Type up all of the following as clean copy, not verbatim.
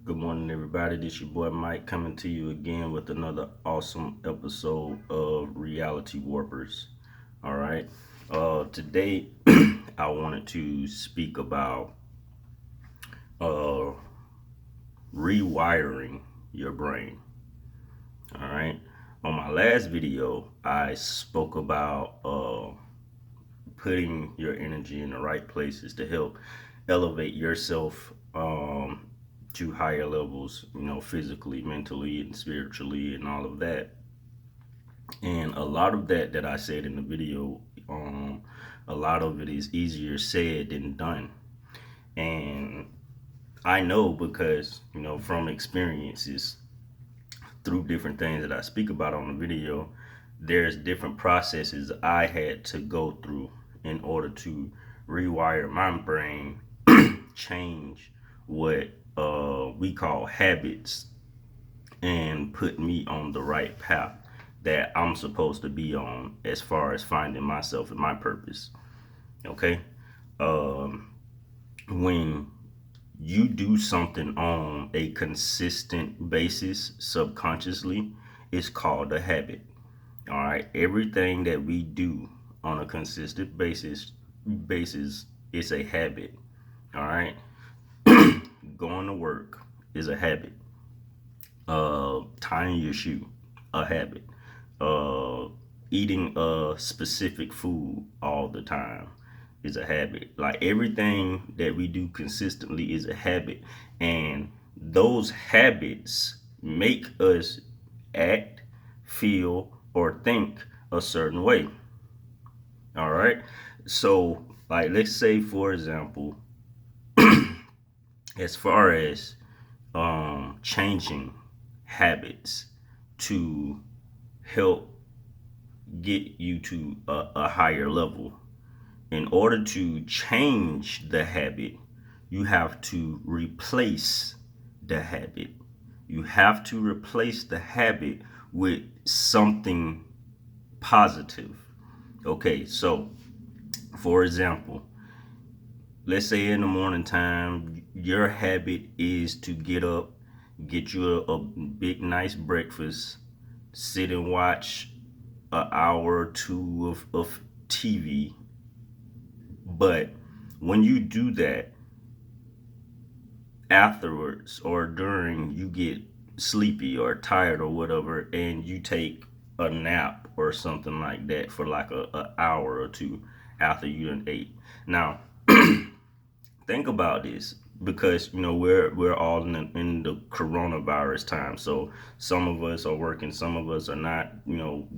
Good morning, everybody. This your boy Mike coming to you again with another awesome episode of Reality Warpers. All right. Today, I wanted to speak about uh, rewiring your brain. All right. On my last video, I spoke about putting your energy in the right places to help elevate yourself to higher levels, physically, mentally, and spiritually, and all of that. And a lot of that I said in the video, a lot of it is easier said than done. And I know because, from experiences through different things that I speak about on the video, there's different processes I had to go through in order to rewire my brain, change what we call habits, and put me on the right path that I'm supposed to be on as far as finding myself and my purpose. Okay? Um, when you do something on a consistent basis subconsciously, it's called a habit. All right, everything that we do on a consistent basis is a habit. All right, going to work is a habit. Tying your shoe, a habit. uh Eating a specific food all the time is a habit. Like everything that we do consistently is a habit, and those habits make us act, feel, or think a certain way. All right, so like let's say for example, as far as changing habits to help get you to a higher level. In order to change the habit, you have to replace the habit. You have to replace the habit with something positive. Okay, so for example, let's say in the morning time, your habit is to get up, get you a big, nice breakfast, sit and watch an hour or two of TV. But when you do that, afterwards or during, you get sleepy or tired or whatever, and you take a nap or something like that for like a hour or two after you done ate. Now, think about this, because we're all in the coronavirus time. So some of us are working, some of us are not,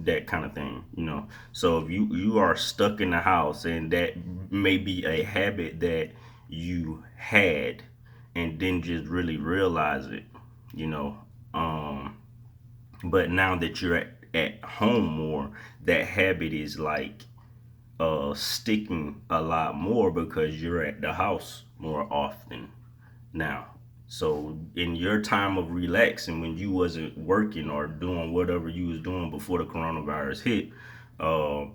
that kind of thing. So if you are stuck in the house, and that may be a habit that you had and didn't just really realize it, you know um but now that you're at home more, that habit is like sticking a lot more because you're at the house more often now. So in your time of relaxing, when you wasn't working or doing whatever you was doing before the coronavirus hit, uh,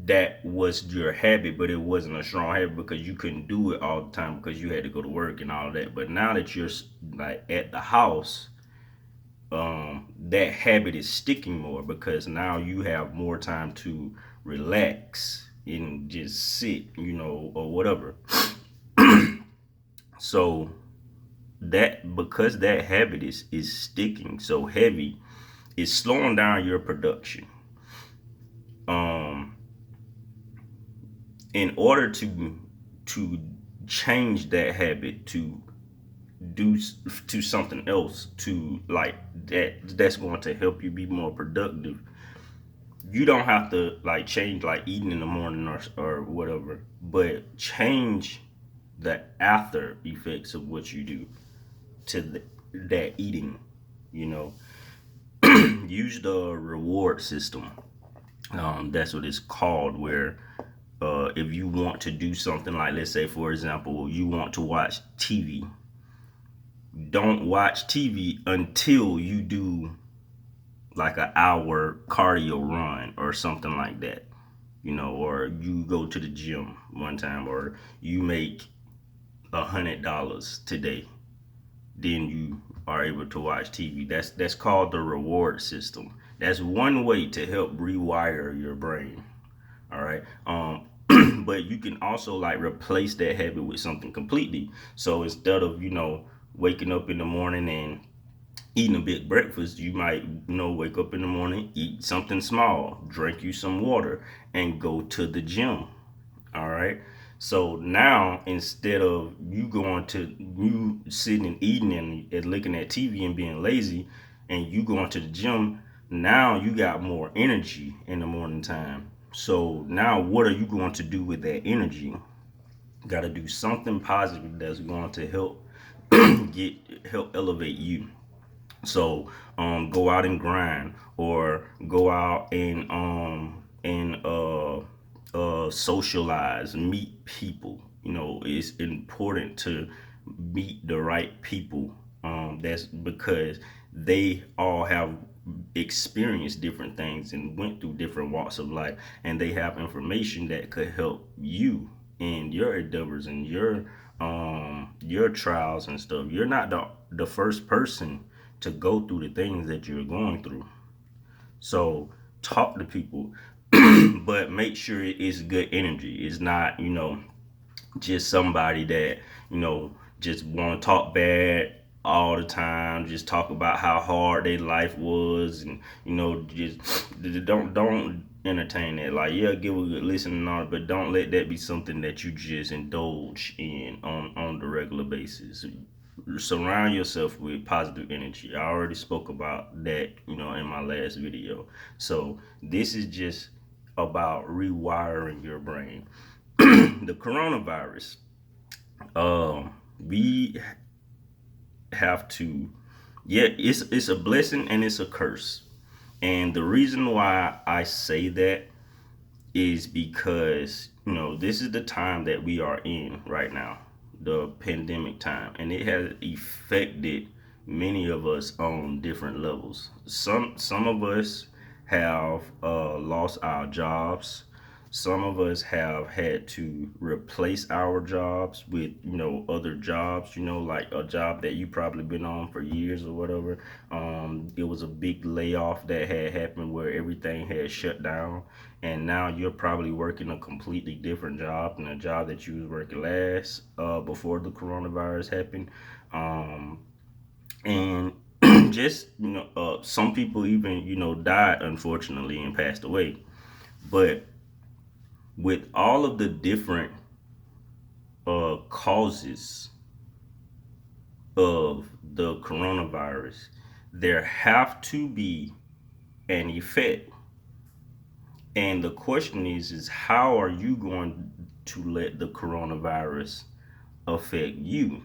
that was your habit, but it wasn't a strong habit because you couldn't do it all the time because you had to go to work and all that. But now that you're like at the house, that habit is sticking more because now you have more time to relax and just sit, or whatever. So that, because that habit is sticking so heavy, it's slowing down your production. Um, in order to change that habit to do to something else, to like that's going to help you be more productive, you don't have to like change like eating in the morning or whatever, but change the after effects of what you do to that eating. you know Use the reward system. That's what it's called, where if you want to do something, like let's say for example you want to watch TV, don't watch TV until you do like an hour cardio run or something like that. Or you go to the gym one time, or you make $100 today. Then you are able to watch TV. That's called the reward system. That's one way to help rewire your brain. All right. But you can also like replace that habit with something completely. So instead of waking up in the morning and eating a big breakfast, you might wake up in the morning, eat something small, drink you some water, and go to the gym. All right. So now instead of you sitting and eating and looking at TV and being lazy, and you going to the gym, now you got more energy in the morning time. So now what are you going to do with that energy? Got to do something positive that's going to help get help elevate you. So go out and grind, or go out and socialize, meet people. It's important to meet the right people. That's because they all have experienced different things and went through different walks of life, and they have information that could help you in your endeavors and your trials and stuff. You're not the first person to go through the things that you're going through. So talk to people, but make sure it's good energy. It's not, just somebody that, you know, just want to talk bad all the time, just talk about how hard their life was, and just don't entertain that. Like, yeah, give a good listen and all, but don't let that be something that you just indulge in on the regular basis. Surround yourself with positive energy. I already spoke about that, in my last video. So this is just about rewiring your brain. The coronavirus, we have to, yeah, it's a blessing and it's a curse. And the reason why I say that is because this is the time that we are in right now, the pandemic time, and it has affected many of us on different levels. Some of us have lost our jobs. Some of us have had to replace our jobs with other jobs, like a job that you probably been on for years or whatever. It was a big layoff that had happened where everything had shut down, and now you're probably working a completely different job than a job that you was working last before the coronavirus happened. And just some people even died, unfortunately, and passed away. But with all of the different causes of the coronavirus, there have to be an effect. And the question is how are you going to let the coronavirus affect you?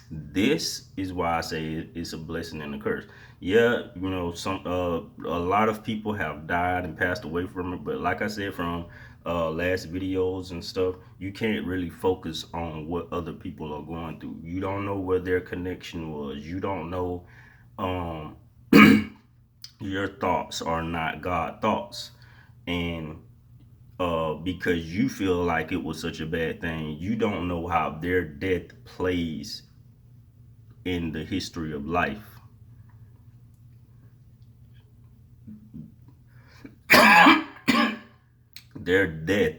This is why I say it's a blessing and a curse. Yeah, some a lot of people have died and passed away from it, but like I said from last videos and stuff, you can't really focus on what other people are going through. You don't know where their connection was. You don't know. um your thoughts are not God thoughts, and because you feel like it was such a bad thing, you don't know how their death plays in the history of life. Their death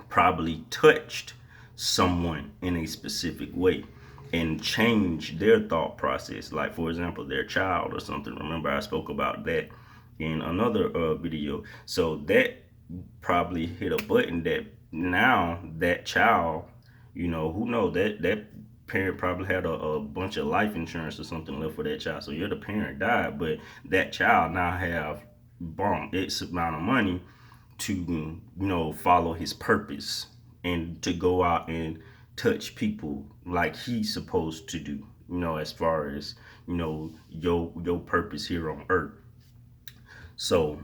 probably touched someone in a specific way and changed their thought process. Like, for example, their child or something. Remember, I spoke about that in another video. So that probably hit a button that now that child, who knows, that parent probably had a bunch of life insurance or something left for that child. So you're the parent died, but that child now have X amount of money to follow his purpose and to go out and touch people like he's supposed to do, as far as your purpose here on earth. So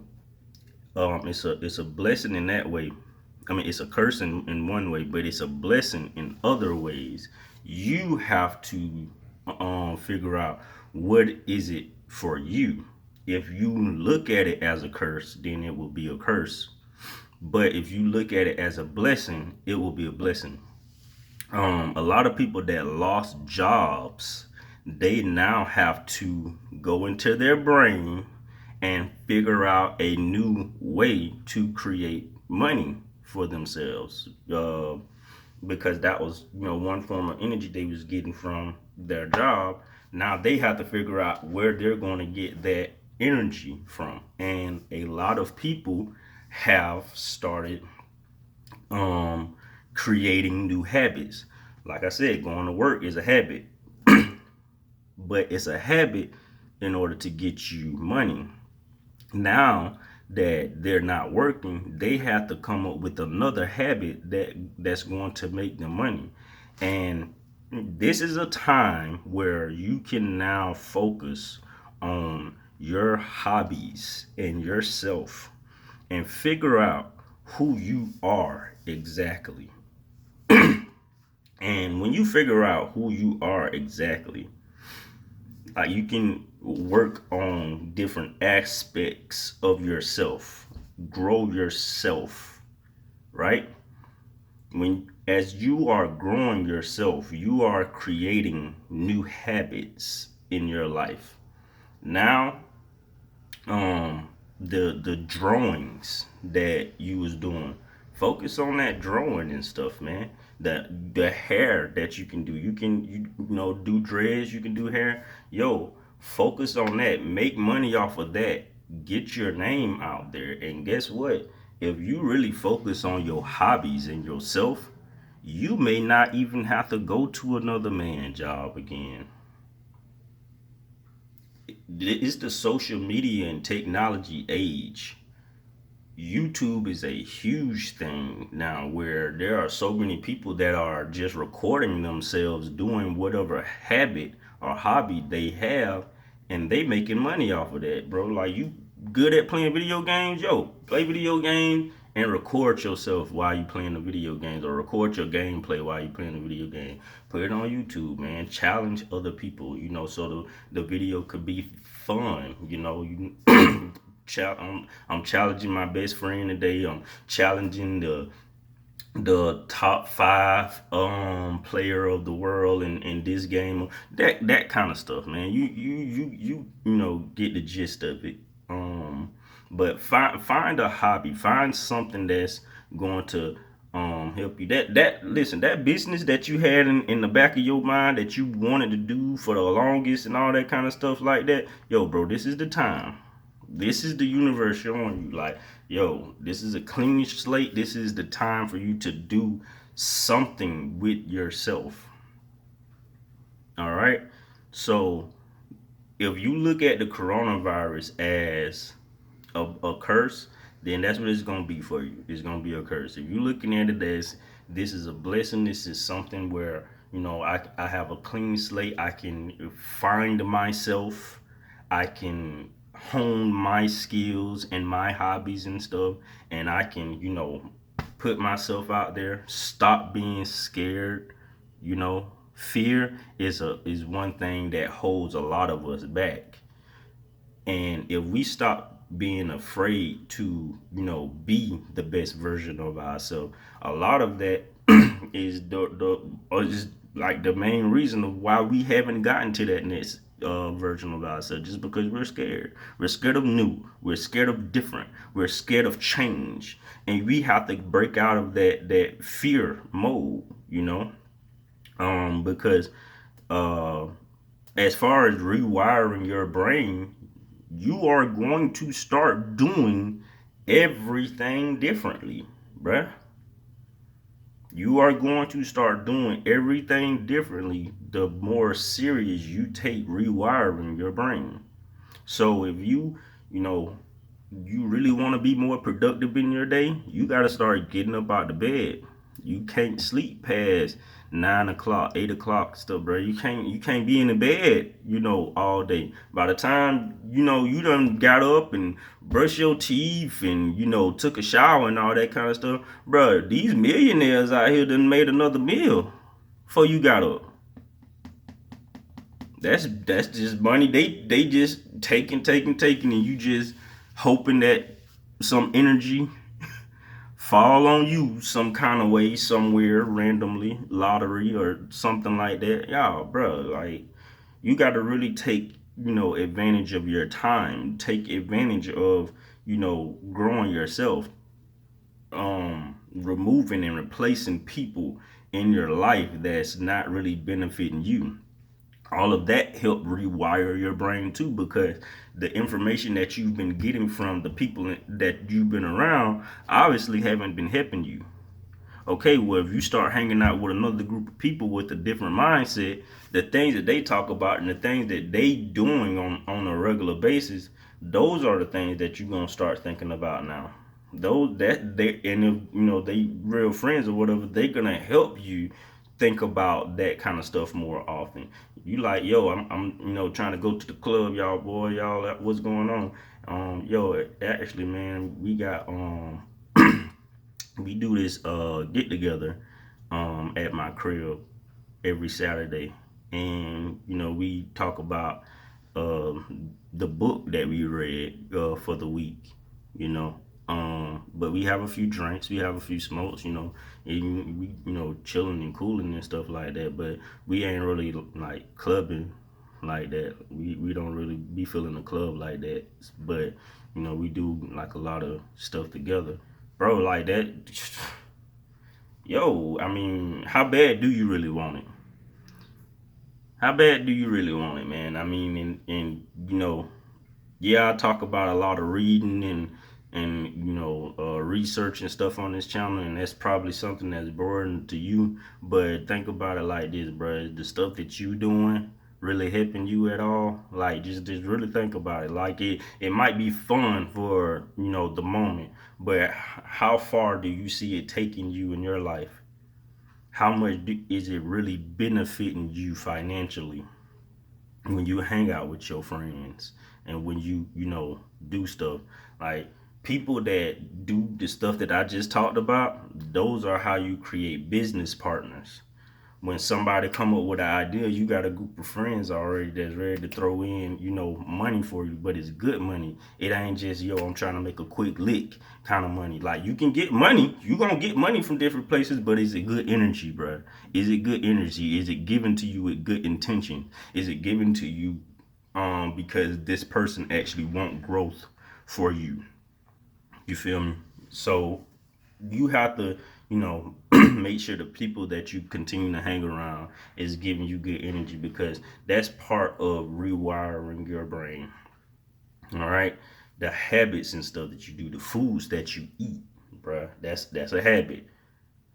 it's a blessing in that way. I mean, it's a curse in one way, but it's a blessing in other ways. You have to figure out what is it for you. If you look at it as a curse, then it will be a curse. But if you look at it as a blessing, it will be a blessing. A lot of people that lost jobs, they now have to go into their brain and figure out a new way to create money for themselves. Because that was, one form of energy they was getting from their job. Now they have to figure out where they're going to get that energy from. And a lot of people have started um creating new habits. Like I said, going to work is a habit, but it's a habit in order to get you money. Now that they're not working, they have to come up with another habit that's going to make them money. And this is a time where you can now focus on your hobbies and yourself and figure out who you are exactly. And when you figure out who you are exactly, you can work on different aspects of yourself, grow yourself, right? When as you are growing yourself, you are creating new habits in your life. Now, the drawings that you was doing, focus on that drawing and stuff, man. The hair that you can do, you do dreads, you can do hair. Yo, focus on that, make money off of that, get your name out there. And guess what, if you really focus on your hobbies and yourself, you may not even have to go to another man job again. It's the social media and technology age. YouTube is a huge thing now where there are so many people that are just recording themselves doing whatever habit or hobby they have, and they making money off of that, bro. Like, you good at playing video games? Yo, play video games and record yourself while you playing the video games, or record your gameplay while you playing the video game. Put it on YouTube, man. Challenge other people, so the video could be fun. I'm challenging my best friend today. I'm challenging the top five player of the world in this game. That kind of stuff, man. You get the gist of it. But find a hobby, find something that's going to help you. That business that you had in the back of your mind that you wanted to do for the longest and all that kind of stuff like that. Yo, bro, this is the time. This is the universe showing you, like, yo, this is a clean slate. This is the time for you to do something with yourself. All right. So if you look at the coronavirus as a curse, then that's what it's gonna be for you. It's gonna be a curse. If you're looking at it as this is a blessing, this is something where I have a clean slate. I can find myself. I can hone my skills and my hobbies and stuff, and I can put myself out there. Stop being scared. Fear is one thing that holds a lot of us back. And if we stop being afraid to, be the best version of ourselves, a lot of that is is like the main reason of why we haven't gotten to that next version of ourselves, just because we're scared. We're scared of new. We're scared of different. We're scared of change, and we have to break out of that fear mode, because as far as rewiring your brain, you are going to start doing everything differently, bruh. You are going to start doing everything differently the more serious you take rewiring your brain. So if you really want to be more productive in your day, you got to start getting up out of bed. You can't sleep past 9 o'clock, 8 o'clock stuff, bro. You can't be in the bed, all day. By the time you done got up and brushed your teeth and took a shower and all that kind of stuff, bro. These millionaires out here done made another meal before you got up. That's just money they just taking, and you just hoping that some energy fall on you some kind of way, somewhere, randomly, lottery or something like that. Y'all, bro, like, You got to really take, advantage of your time. Take advantage of, growing yourself, removing and replacing people in your life that's not really benefiting you. All of that help rewire your brain too, because the information that you've been getting from the people that you've been around obviously haven't been helping you. Okay, well, if you start hanging out with another group of people with a different mindset, the things that they talk about and the things that they doing on a regular basis, those are the things that you're gonna start thinking about now. Those that they, and if they real friends or whatever, they're gonna help you think about that kind of stuff more often. You like, yo, I'm trying to go to the club, y'all, boy, y'all, what's going on? Yo, actually, man, we got we do this get together at my crib every Saturday, and we talk about the book that we read for the week, you know. But we have a few drinks, we have a few smokes, and we chilling and cooling and stuff like that. But we ain't really like clubbing like that. We don't really be feeling the club like that. But we do like a lot of stuff together, bro. Like that. Yo, I mean, how bad do you really want it? How bad do you really want it, man? I mean, and yeah, I talk about a lot of reading and research and stuff on this channel, and that's probably something that's boring to you. But think about it like this, bro: the stuff that you doing really helping you at all? Like, just really think about it. Like, it might be fun for the moment, but how far do you see it taking you in your life? How much is it really benefiting you financially when you hang out with your friends and when you do stuff? Like, people that do the stuff that I just talked about, those are how you create business partners. When somebody come up with an idea, you got a group of friends already that's ready to throw in, money for you, but it's good money. It ain't just, yo, I'm trying to make a quick lick kind of money. Like, you can get money, you gonna get money from different places, but is it good energy, bro? Is it good energy? Is it given to you with good intention? Is it given to you because this person actually want growth for you? You feel me? So you have to, make sure the people that you continue to hang around is giving you good energy, because that's part of rewiring your brain. All right, the habits and stuff that you do, the foods that you eat, bruh, that's a habit.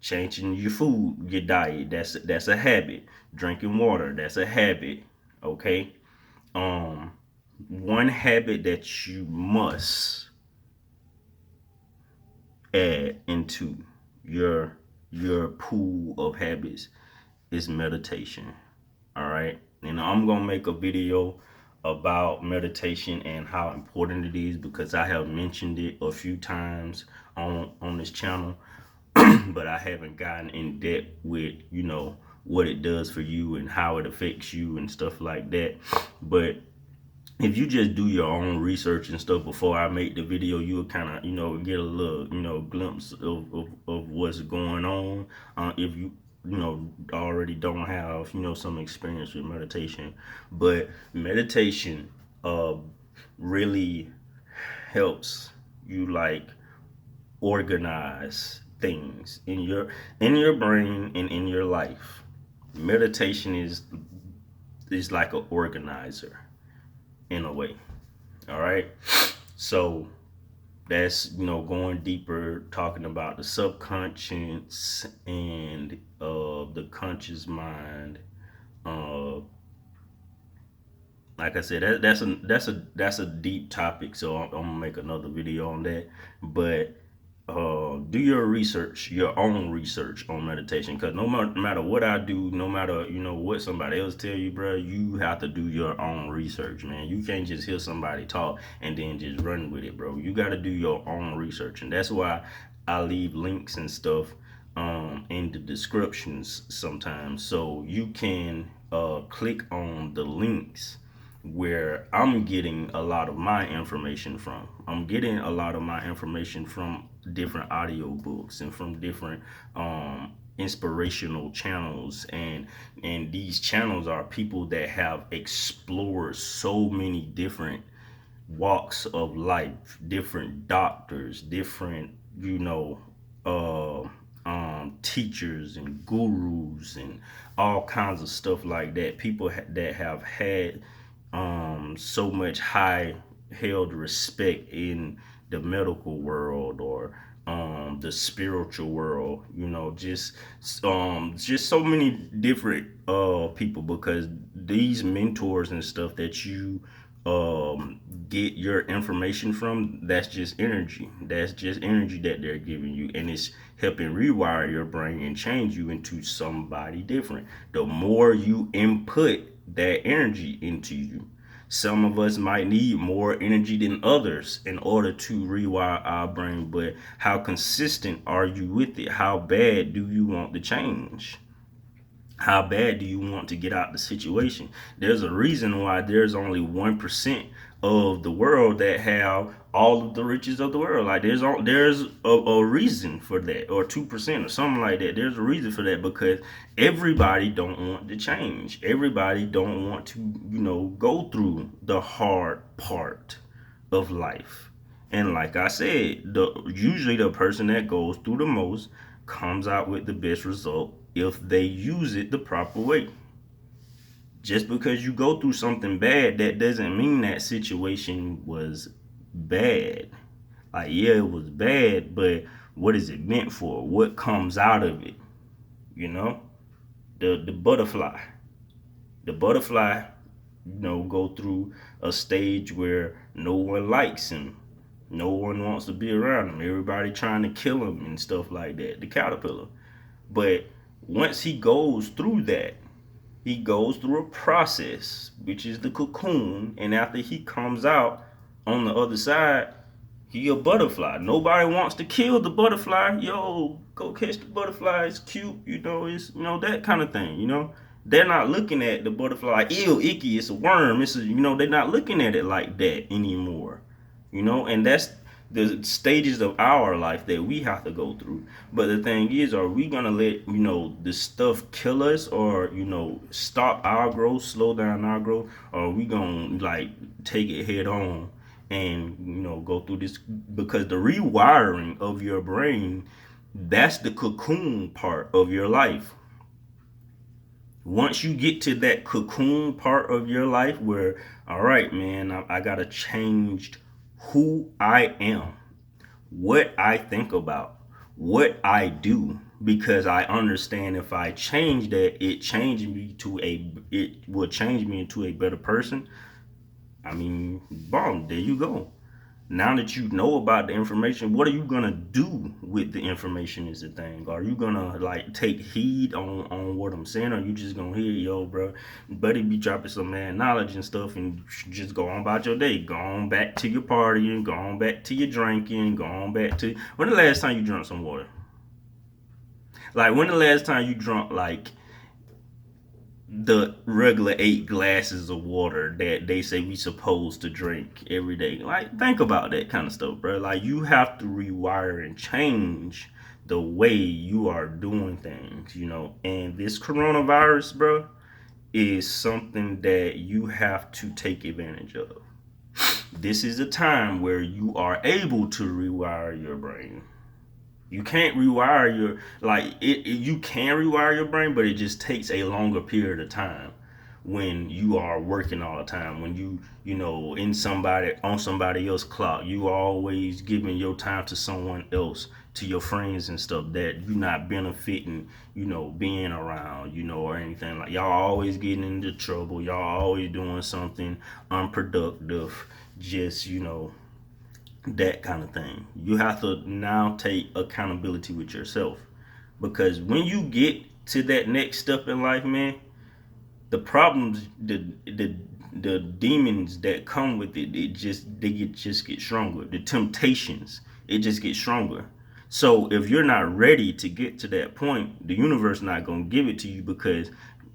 Changing your food, your diet, that's a habit. Drinking water, that's a habit. Okay. Um, One habit that you must add into your your pool of habits is meditation. All right. And I'm gonna make a video about meditation and how important it is, because I have mentioned it a few times on this channel, but I haven't gotten in depth with what it does for you and how it affects you and stuff like that. But if you just do your own research and stuff before I make the video, you'll kind of, get a little, glimpse of what's going on. If you, already don't have, some experience with meditation. But meditation really helps you, like, organize things in your brain and in your life. Meditation is like an organizer in a way. All right. So that's going deeper, talking about the subconscious and the conscious mind. Uh, like I said, that's a deep topic. So I'm gonna make another video on that. But do your research, your own research on meditation, because no matter what I do, no matter what somebody else tell you, bro, you have to do your own research, man. You can't just hear somebody talk and then just run with it, bro. You got to do your own research, and that's why I leave links and stuff in the descriptions sometimes, so you can click on the links where I'm getting a lot of my information from. I'm getting a lot of my information from different audio books and from different inspirational channels, and these channels are people that have explored so many different walks of life, different doctors, different, uh, teachers and gurus and all kinds of stuff like that. People that have had so much high held respect in the medical world or the spiritual world, just so many different people, because these mentors and stuff that you get your information from, that's just energy that they're giving you, and it's helping rewire your brain and change you into somebody different. The more you input that energy into you, some of us might need more energy than others in order to rewire our brain, but how consistent are you with it? How bad do you want the change? How bad do you want to get out the situation? There's a reason why there's only 1% of the world that have all of the riches of the world. Like there's a reason for that, or 2% or something like that. There's a reason for that, because everybody don't want to change. Everybody don't want to, go through the hard part of life. And like I said, usually the person that goes through the most comes out with the best result if they use it the proper way. Just because you go through something bad, that doesn't mean that situation was bad. Like, yeah, it was bad, but what is it meant for? What comes out of it? You know, the butterfly. The butterfly, go through a stage where no one likes him. No one wants to be around him. Everybody trying to kill him and stuff like that. The caterpillar. But once he goes through that, he goes through a process, which is the cocoon. And after he comes out on the other side, he a butterfly. Nobody wants to kill the butterfly. Yo, go catch the butterfly. It's cute. It's, that kind of thing, They're not looking at the butterfly like, ew, icky, it's a worm. They're not looking at it like that anymore. And that's the stages of our life that we have to go through. But the thing is, are we gonna let the stuff kill us, or stop our growth, slow down our growth, or are we gonna like take it head on and go through this? Because the rewiring of your brain, that's the cocoon part of your life. Once you get to that cocoon part of your life where, all right, man, I gotta change who I am, what I think about, what I do, because I understand if I change that, it will change me into a better person. I mean, boom, there you go. Now that you know about the information, what are you gonna do with the information is the thing. Are you gonna like take heed on what I'm saying, or you just gonna hear, yo, bro, buddy be dropping some mad knowledge and stuff, and just go on about your day, go on back to your partying, go on back to your drinking, go on back to, when the last time you drank some water? Like, when the last time you drunk like the regular 8 glasses of water that they say we supposed to drink every day? Like, think about that kind of stuff, bro. Like, you have to rewire and change the way you are doing things, And this coronavirus, bro, is something that you have to take advantage of. This is a time where you are able to rewire your brain. You can't rewire your, like, you can rewire your brain, but it just takes a longer period of time when you are working all the time. When in on somebody else's clock, you are always giving your time to someone else, to your friends and stuff that you're not benefiting, being around, or anything. Like, y'all always getting into trouble. Y'all always doing something unproductive. Just, that kind of thing. You have to now take accountability with yourself, because when you get to that next step in life, man, the problems, the demons that come with it, just get stronger. The temptations, it just gets stronger. So if you're not ready to get to that point, the universe not gonna give it to you, because,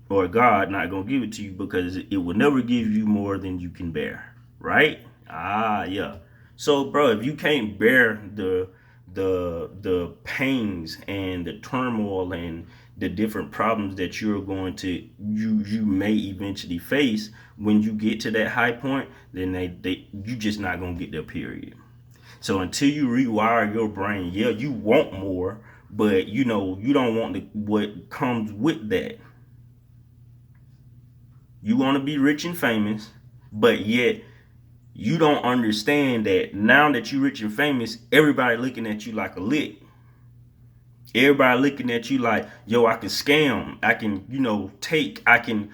or God not gonna give it to you, because it will never give you more than you can bear, right? Yeah. So, bro, if you can't bear the pains and the turmoil and the different problems that you're going to you may eventually face when you get to that high point, then they you just not gonna get there, period. So until you rewire your brain, yeah, you want more, but you know you don't want what comes with that. You want to be rich and famous, but yet you don't understand that now that you're rich and famous, everybody looking at you like a lick. Everybody looking at you like, yo, I can scam. I can, I can,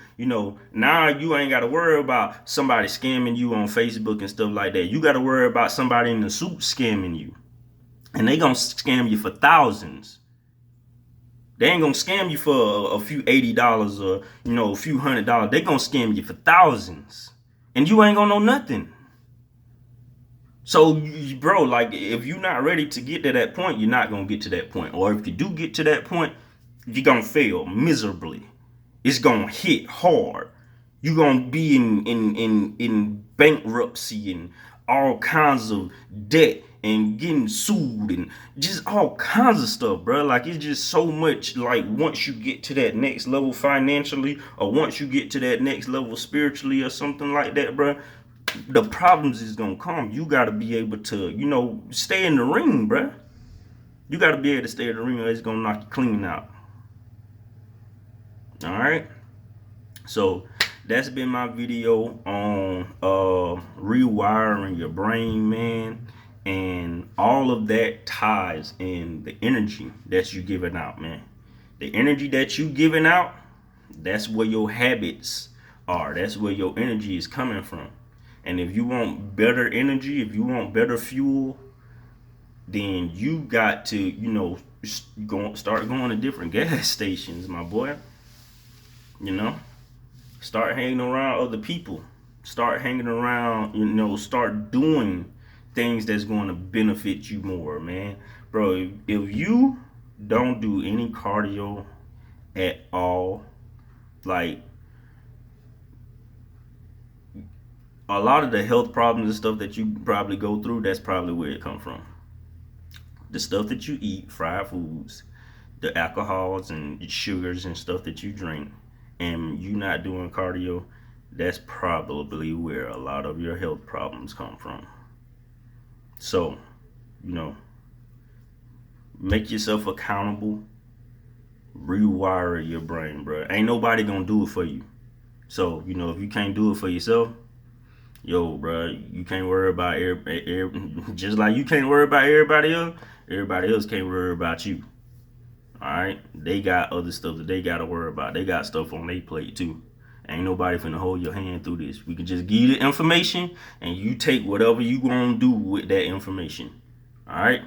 now you ain't got to worry about somebody scamming you on Facebook and stuff like that. You got to worry about somebody in the suit scamming you. And they going to scam you for thousands. They ain't going to scam you for a few $80 or, a few $100. They going to scam you for thousands. And you ain't going to know nothing. So, bro, like, if you're not ready to get to that point, you're not going to get to that point. Or if you do get to that point, you're going to fail miserably. It's going to hit hard. You're going to be in bankruptcy and all kinds of debt and getting sued and just all kinds of stuff, bro. Like, it's just so much. Like, once you get to that next level financially, or once you get to that next level spiritually or something like that, bro, the problems is gonna come. You gotta be able to, stay in the ring, bro. You gotta be able to stay in the ring, or it's gonna knock you clean out. All right. So that's been my video on rewiring your brain, man. And all of that ties in the energy that you giving out, man. The energy that you giving out, that's where your habits are. That's where your energy is coming from. And if you want better energy, if you want better fuel, then you got to, start going to different gas stations, my boy. Start hanging around other people. Start hanging around, start doing things that's going to benefit you more, man. Bro, if you don't do any cardio at all, like, a lot of the health problems and stuff that you probably go through, that's probably where it come from. The stuff that you eat, fried foods, the alcohols and sugars and stuff that you drink, and you not doing cardio, that's probably where a lot of your health problems come from. So, make yourself accountable. Rewire your brain, bro. Ain't nobody gonna do it for you. So, if you can't do it for yourself, yo, bro, you can't worry about just like you can't worry about everybody else. Everybody else can't worry about you. All right, they got other stuff that they gotta worry about. They got stuff on their plate too. Ain't nobody finna hold your hand through this. We can just give you the information, and you take whatever you gonna do with that information. All right,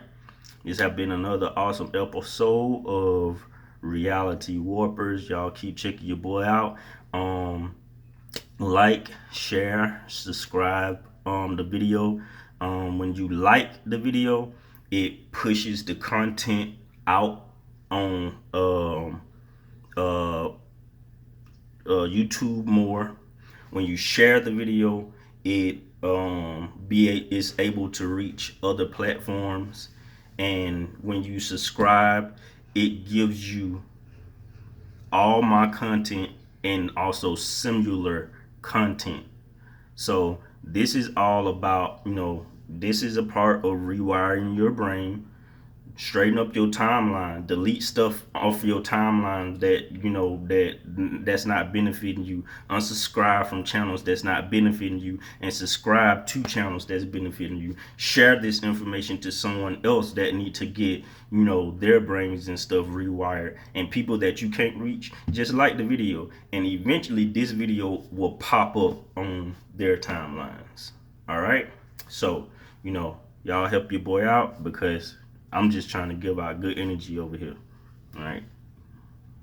this have been another awesome episode of Reality Warpers. Y'all keep checking your boy out. Like, share, subscribe the video. When you like the video, it pushes the content out on YouTube more. When you share the video, it is able to reach other platforms. And when you subscribe, it gives you all my content and also similar content. So this is all about, this is a part of rewiring your brain. Straighten up your timeline. Delete stuff off your timeline that's not benefiting you. Unsubscribe from channels that's not benefiting you, and subscribe to channels that's benefiting you. Share this information to someone else that need to get their brains and stuff rewired. And people that you can't reach, just like the video, and eventually this video will pop up on their timelines. All right, so y'all help your boy out, because I'm just trying to give out good energy over here. All right.